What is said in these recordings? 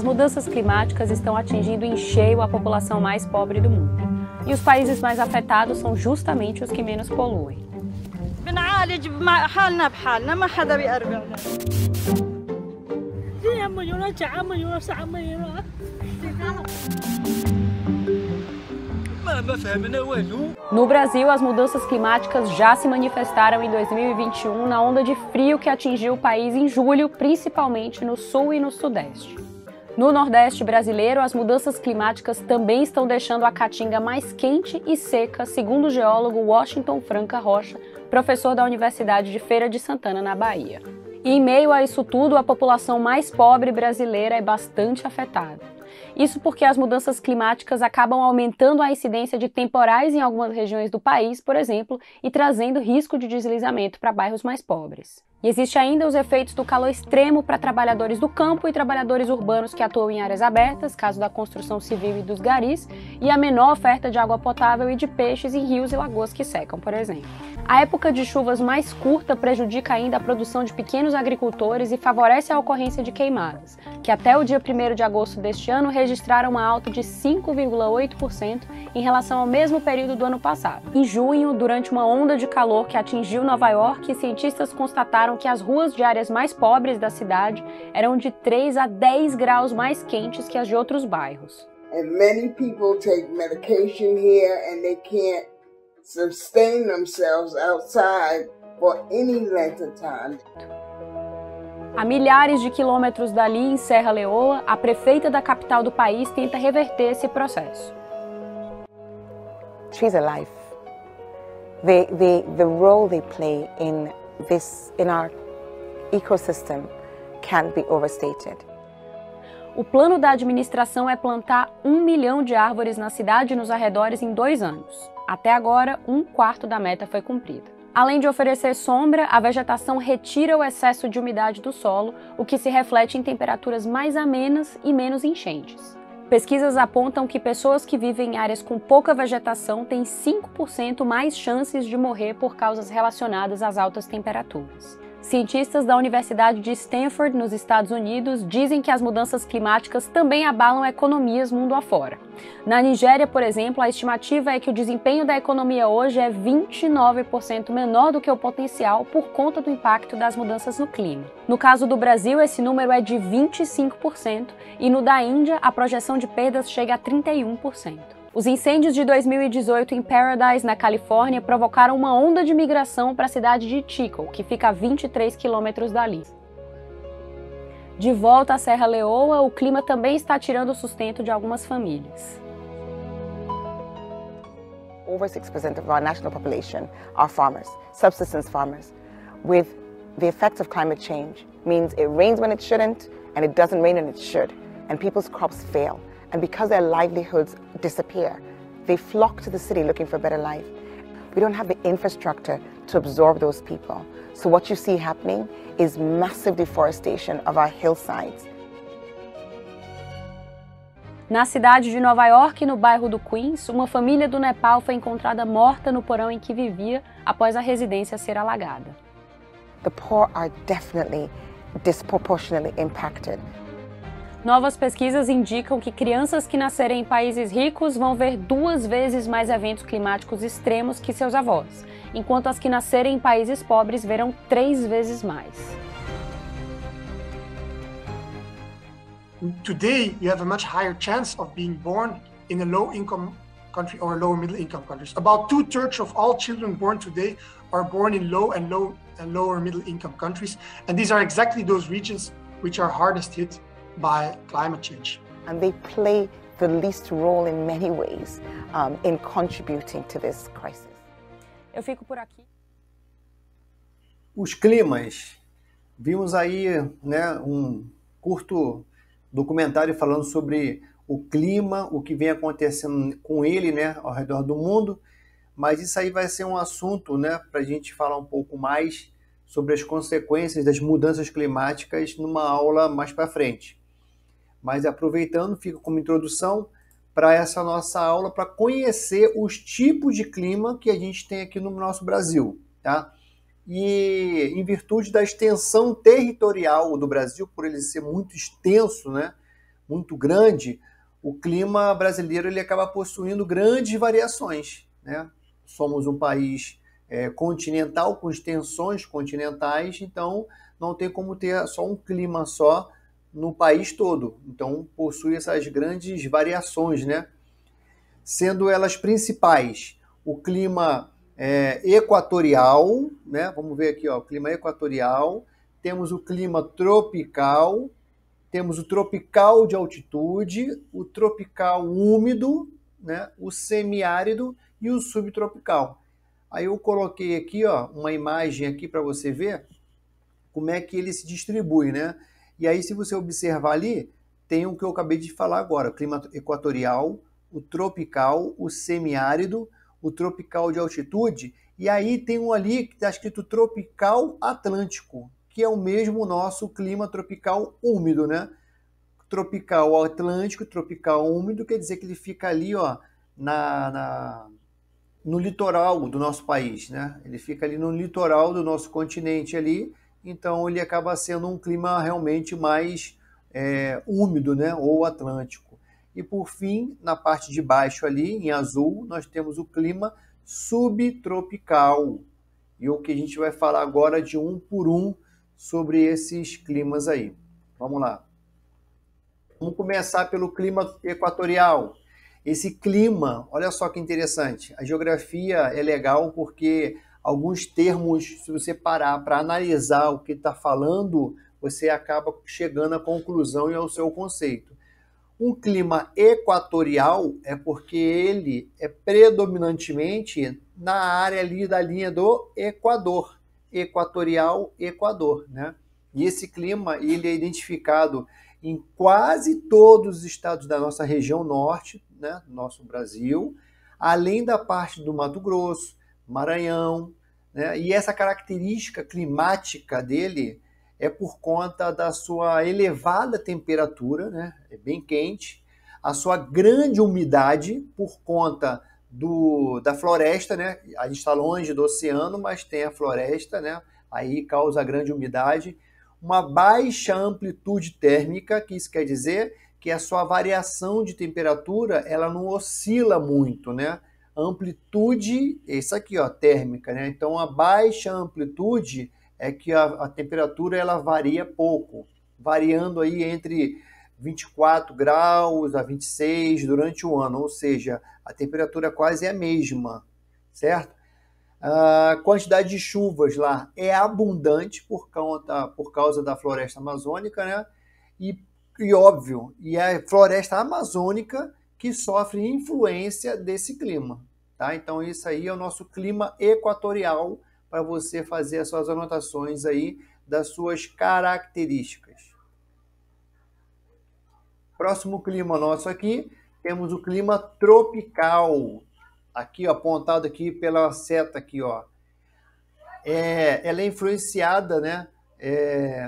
As mudanças climáticas estão atingindo em cheio a população mais pobre do mundo. E os países mais afetados são justamente os que menos poluem. No Brasil, as mudanças climáticas já se manifestaram em 2021 na onda de frio que atingiu o país em julho, principalmente no sul e no sudeste. No Nordeste brasileiro, as mudanças climáticas também estão deixando a caatinga mais quente e seca, segundo o geólogo Washington Franca Rocha, professor da Universidade de Feira de Santana, na Bahia. E em meio a isso tudo, a população mais pobre brasileira é bastante afetada. Isso porque as mudanças climáticas acabam aumentando a incidência de temporais em algumas regiões do país, por exemplo, e trazendo risco de deslizamento para bairros mais pobres. E existe ainda os efeitos do calor extremo para trabalhadores do campo e trabalhadores urbanos que atuam em áreas abertas, caso da construção civil e dos garis, e a menor oferta de água potável e de peixes em rios e lagoas que secam, por exemplo. A época de chuvas mais curta prejudica ainda a produção de pequenos agricultores e favorece a ocorrência de queimadas, que até o dia 1º de agosto deste ano registraram uma alta de 5,8% em relação ao mesmo período do ano passado. Em junho, durante uma onda de calor que atingiu Nova York, cientistas constataram que as ruas de áreas mais pobres da cidade eram de 3 a 10 graus mais quentes que as de outros bairros. And many people take medication here and they can't sustain themselves outside for any length of time. A milhares de quilômetros dali, em Serra Leoa, a prefeita da capital do país tenta reverter esse processo. Trees are life. The role they play in our ecosystem can't be overstated. O plano da administração é plantar 1 milhão de árvores na cidade e nos arredores em 2 anos. Até agora, 1/4 da meta foi cumprida. Além de oferecer sombra, a vegetação retira o excesso de umidade do solo, o que se reflete em temperaturas mais amenas e menos enchentes. Pesquisas apontam que pessoas que vivem em áreas com pouca vegetação têm 5% mais chances de morrer por causas relacionadas às altas temperaturas. Cientistas da Universidade de Stanford, nos Estados Unidos, dizem que as mudanças climáticas também abalam economias mundo afora. Na Nigéria, por exemplo, a estimativa é que o desempenho da economia hoje é 29% menor do que o potencial por conta do impacto das mudanças no clima. No caso do Brasil, esse número é de 25% e no da Índia, a projeção de perdas chega a 31%. Os incêndios de 2018 em Paradise, na Califórnia, provocaram uma onda de migração para a cidade de Chico, que fica a 23 quilômetros dali. De volta à Serra Leoa, o clima também está tirando o sustento de algumas famílias. Over 6% of our national population are farmers, subsistence farmers. With the effects of climate change means it rains when it shouldn't and it doesn't rain when it should, and people's crops fail. And because their livelihoods disappear, they flock to the city looking for a better life. We don't have the infrastructure to absorb those people. So what you see happening is massive deforestation of our hillsides. Na cidade de Nova York, no bairro do Queens, uma família do Nepal foi encontrada morta no porão em que vivia após a residência ser alagada. The poor are definitely disproportionately impacted. Novas pesquisas indicam que crianças que nascerem em países ricos vão ver 2 vezes mais eventos climáticos extremos que seus avós, enquanto as que nascerem em países pobres verão 3 vezes mais. Today, you have a much higher chance of being born in a low-income country or lower middle-income countries. About 2/3 of all children born today are born in low and lower middle-income countries, and these are exactly those regions which are hardest hit by climate change. And they play the least role in many ways in contributing to this crisis. Eu fico por aqui. Os climas. Vimos aí, né, um curto documentário falando sobre o clima, o que vem acontecendo com ele, né, ao redor do mundo, mas isso aí vai ser um assunto, né, para a gente falar um pouco mais sobre as consequências das mudanças climáticas numa aula mais para frente. Mas aproveitando, fica como introdução para essa nossa aula, para conhecer os tipos de clima que a gente tem aqui no nosso Brasil, tá? E em virtude da extensão territorial do Brasil, por ele ser muito extenso, né? muito grande, o clima brasileiro ele acaba possuindo grandes variações, né? Somos um país continental, com extensões continentais, então não tem como ter só um clima só no país todo. Então possui essas grandes variações, né? Sendo elas principais o clima equatorial, né? Vamos ver aqui, ó, o clima equatorial, temos o clima tropical, temos o tropical de altitude, o tropical úmido, né? O semiárido e o subtropical. Aí eu coloquei aqui, ó, uma imagem aqui para você ver como é que ele se distribui, né? E aí, se você observar ali, tem o que eu acabei de falar agora, o clima equatorial, o tropical, o semiárido, o tropical de altitude, e aí tem um ali que está escrito tropical atlântico, que é o mesmo nosso clima tropical úmido, né? Tropical atlântico, tropical úmido, quer dizer que ele fica ali, ó, no litoral do nosso país, né? Ele fica ali no litoral do nosso continente ali, então ele acaba sendo um clima realmente mais úmido, né? Ou atlântico. E por fim, na parte de baixo ali, em azul, nós temos o clima subtropical. E o que a gente vai falar agora de um por um sobre esses climas aí. Vamos lá. Vamos começar pelo clima equatorial. Esse clima, olha só que interessante, a geografia é legal porque alguns termos, se você parar para analisar o que está falando, você acaba chegando à conclusão e ao seu conceito. Um clima equatorial é porque ele é predominantemente na área ali da linha do Equador, equatorial, Equador, né? E esse clima ele é identificado em quase todos os estados da nossa região norte, né, do nosso Brasil, além da parte do Mato Grosso, Maranhão, né? E essa característica climática dele é por conta da sua elevada temperatura, né? É bem quente, a sua grande umidade por conta da floresta, né? A gente está longe do oceano, mas tem a floresta, né? Aí causa grande umidade, uma baixa amplitude térmica, que isso quer dizer que a sua variação de temperatura ela não oscila muito, né? Amplitude, isso aqui, ó, térmica, né? Então a baixa amplitude é que a temperatura ela varia pouco, variando aí entre 24 graus a 26 durante o ano, ou seja, a temperatura quase é a mesma, certo? A quantidade de chuvas lá é abundante por causa da floresta amazônica, né? E óbvio, e é a floresta amazônica que sofre influência desse clima, tá? Então isso aí é o nosso clima equatorial, para você fazer as suas anotações aí das suas características. Próximo clima nosso aqui, temos o clima tropical. Aqui, ó, apontado aqui pela seta aqui, ó. Ela é influenciada, né?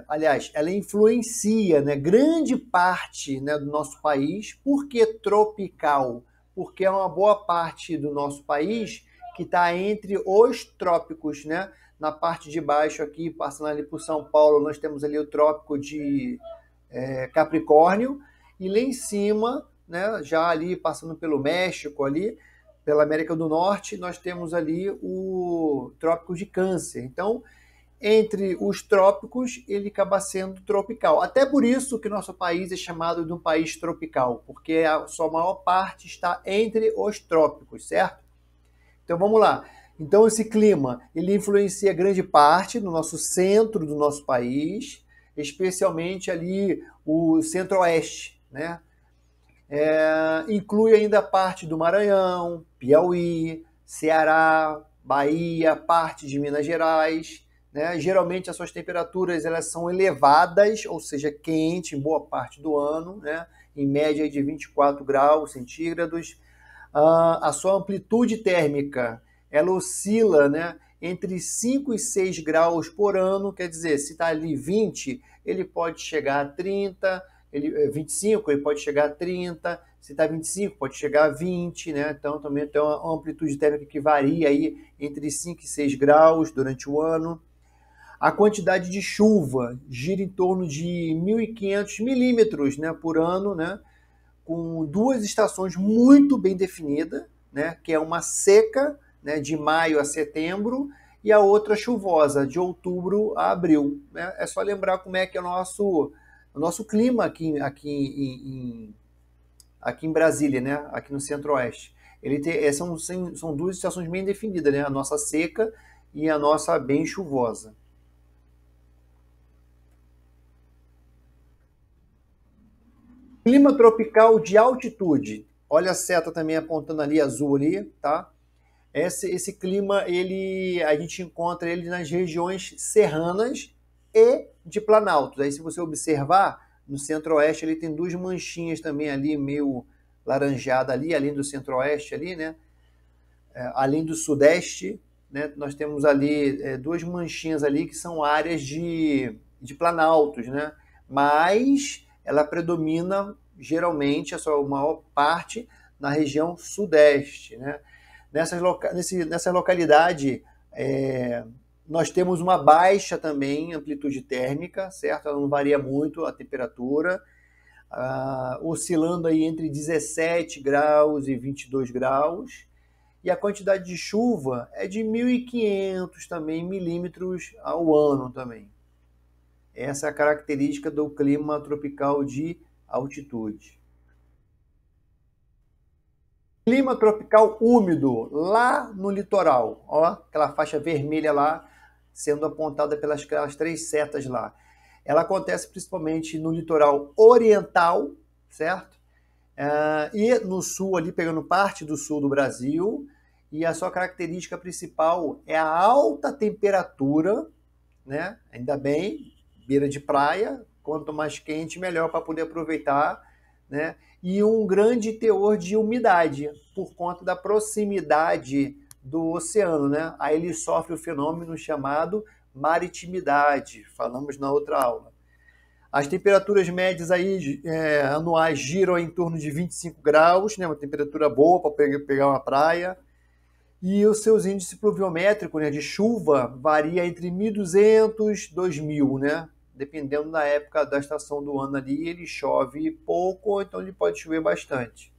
Aliás, ela influencia, né, grande parte, né, do nosso país. Por que tropical? Porque é uma boa parte do nosso país que está entre os trópicos, né? Na parte de baixo aqui, passando ali por São Paulo, nós temos ali o trópico de Capricórnio, e lá em cima, né, já ali passando pelo México, ali, pela América do Norte, nós temos ali o trópico de Câncer. Então, entre os trópicos, ele acaba sendo tropical. Até por isso que nosso país é chamado de um país tropical, porque a sua maior parte está entre os trópicos, certo? Então vamos lá. Então esse clima, ele influencia grande parte no nosso centro do nosso país, especialmente ali o centro-oeste, né? Inclui ainda parte do Maranhão, Piauí, Ceará, Bahia, parte de Minas Gerais, né? Geralmente as suas temperaturas elas são elevadas, ou seja, quente em boa parte do ano, né? Em média de 24 graus centígrados. A sua amplitude térmica ela oscila, né, entre 5 e 6 graus por ano, quer dizer, se está ali 20, ele pode chegar a 30, 25, ele pode chegar a 30, se está 25, pode chegar a 20, né? Então também tem uma amplitude térmica que varia aí entre 5 e 6 graus durante o ano. A quantidade de chuva gira em torno de 1.500 milímetros, né, por ano, né, com duas estações muito bem definidas, né, que é uma seca, né, de maio a setembro, e a outra chuvosa, de outubro a abril. Né? É só lembrar como é que é o nosso clima aqui em Brasília, né, aqui no Centro-Oeste. São duas estações bem definidas, né, a nossa seca e a nossa bem chuvosa. Clima tropical de altitude. Olha a seta também apontando ali, azul ali, tá? Esse clima, a gente encontra ele nas regiões serranas e de planaltos. Aí se você observar, no Centro-Oeste ele tem duas manchinhas também ali, meio laranjada ali, além do Centro-Oeste ali, né? Além do Sudeste, né? Nós temos ali duas manchinhas ali que são áreas de planaltos, né? Mas ela predomina geralmente, a sua maior parte, na região Sudeste, né? Nessa localidade, nós temos uma baixa também amplitude térmica, certo? Ela não varia muito a temperatura, oscilando aí entre 17 graus e 22 graus, e a quantidade de chuva é de 1.500 também milímetros ao ano também. Essa é a característica do clima tropical de altitude. Clima tropical úmido, lá no litoral. Ó, aquela faixa vermelha lá, sendo apontada pelas três setas lá. Ela acontece principalmente no litoral oriental, certo? E no sul, ali pegando parte do sul do Brasil. E a sua característica principal é a alta temperatura, né? Ainda bem, beira de praia, quanto mais quente, melhor para poder aproveitar, né? E um grande teor de umidade, por conta da proximidade do oceano, né? Aí ele sofre o fenômeno chamado maritimidade, falamos na outra aula. As temperaturas médias aí, anuais giram em torno de 25 graus, né? Uma temperatura boa para pegar uma praia. E os seus índices pluviométricos, né, de chuva varia entre 1.200 e 2.000, né? Dependendo da época da estação do ano ali, ele chove pouco, ou então ele pode chover bastante.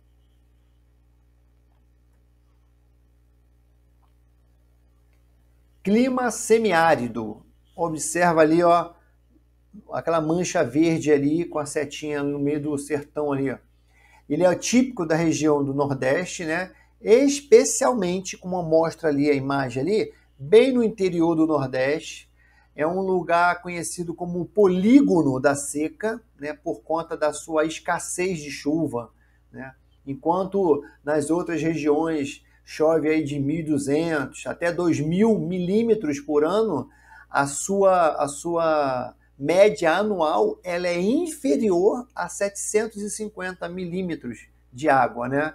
Clima semiárido. Observa ali, ó, aquela mancha verde ali com a setinha no meio do sertão ali, ó. Ele é típico da região do Nordeste, né? Especialmente, como mostra ali a imagem ali, bem no interior do Nordeste. É um lugar conhecido como polígono da seca, né, por conta da sua escassez de chuva, né? Enquanto nas outras regiões chove aí de 1.200 até 2.000 milímetros por ano, a sua média anual ela é inferior a 750 milímetros de água, né?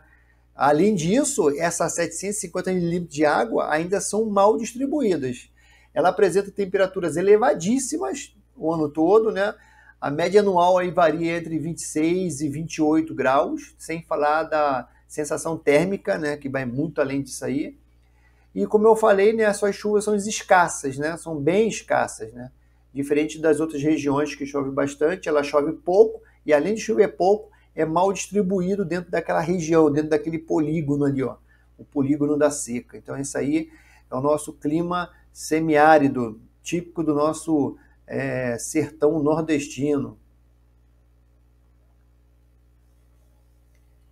Além disso, essas 750 milímetros de água ainda são mal distribuídas. Ela apresenta temperaturas elevadíssimas o ano todo, né? A média anual aí varia entre 26 e 28 graus, sem falar da sensação térmica, né? Que vai muito além disso aí. E como eu falei, né? As suas chuvas são escassas, né? São bem escassas, né? Diferente das outras regiões que chove bastante, ela chove pouco e além de chover pouco, é mal distribuído dentro daquela região, dentro daquele polígono ali, ó, o polígono da seca. Então, isso aí é o nosso clima semiárido, típico do nosso sertão nordestino.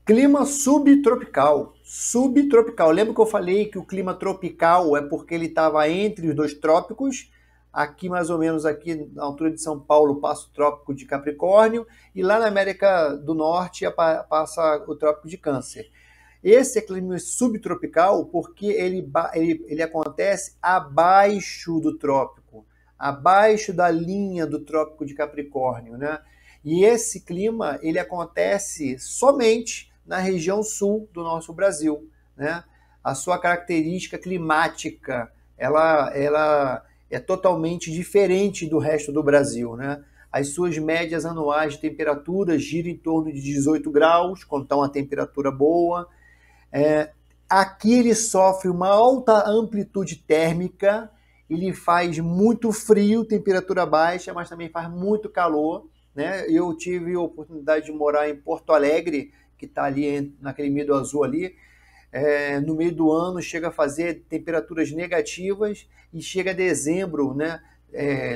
Clima subtropical. Subtropical. Lembra que eu falei que o clima tropical é porque ele estava entre os dois trópicos? Aqui, mais ou menos, aqui na altura de São Paulo, passa o Trópico de Capricórnio, e lá na América do Norte passa o Trópico de Câncer. Esse é clima subtropical porque ele acontece abaixo do trópico, abaixo da linha do Trópico de Capricórnio, né? E esse clima, ele acontece somente na região sul do nosso Brasil, né? A sua característica climática, ela é totalmente diferente do resto do Brasil, né? As suas médias anuais de temperatura giram em torno de 18 graus, quando está uma temperatura boa. Aqui ele sofre uma alta amplitude térmica ele faz muito frio, temperatura baixa, mas também faz muito calor, né? Eu tive a oportunidade de morar em Porto Alegre, que está ali naquele medo azul ali. No meio do ano chega a fazer temperaturas negativas e chega a dezembro, né?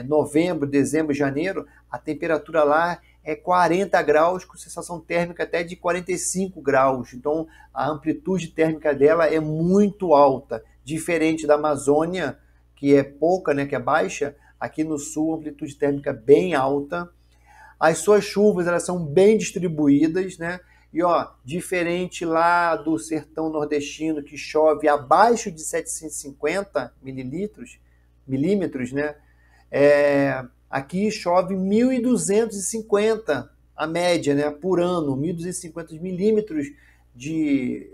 Novembro, dezembro, janeiro, a temperatura lá é 40 graus, com sensação térmica até de 45 graus. Então, a amplitude térmica dela é muito alta, diferente da Amazônia, que é pouca, né, que é baixa. Aqui no sul, a amplitude térmica é bem alta. As suas chuvas, elas são bem distribuídas, né? E, diferente lá do sertão nordestino, que chove abaixo de 750 milímetros, né? Aqui chove 1.250 a média, né, por ano, 1.250 milímetros de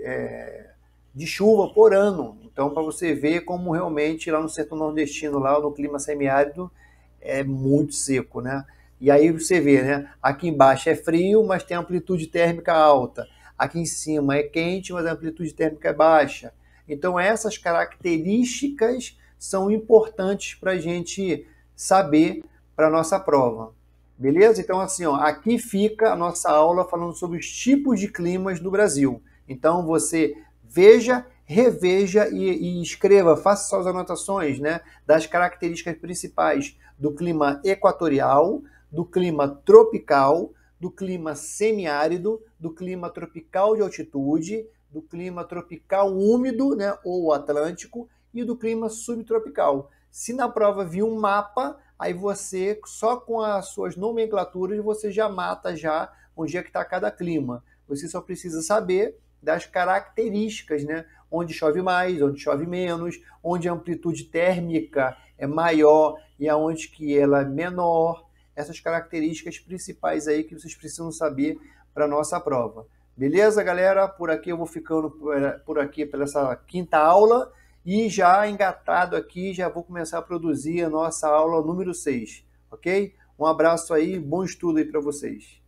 chuva por ano. Então, para você ver como realmente lá no sertão nordestino, lá no clima semiárido, é muito seco, né? E aí você vê, né? Aqui embaixo é frio, mas tem amplitude térmica alta. Aqui em cima é quente, mas a amplitude térmica é baixa. Então, essas características são importantes para a gente saber para a nossa prova. Beleza? Então, assim, aqui fica a nossa aula falando sobre os tipos de climas do Brasil. Então, você veja, reveja e escreva, faça suas anotações, né, das características principais do clima equatorial, do clima tropical, do clima semiárido, do clima tropical de altitude, do clima tropical úmido, né, ou atlântico, e do clima subtropical. Se na prova vir um mapa, aí você, só com as suas nomenclaturas, você já mata já onde é que está cada clima. Você só precisa saber das características, né? Onde chove mais, onde chove menos, onde a amplitude térmica é maior e aonde que ela é menor. Essas características principais aí que vocês precisam saber para a nossa prova. Beleza, galera? Por aqui eu vou ficando por aqui pela essa quinta aula e já engatado aqui, já vou começar a produzir a nossa aula número 6, ok? Um abraço aí, bom estudo aí para vocês.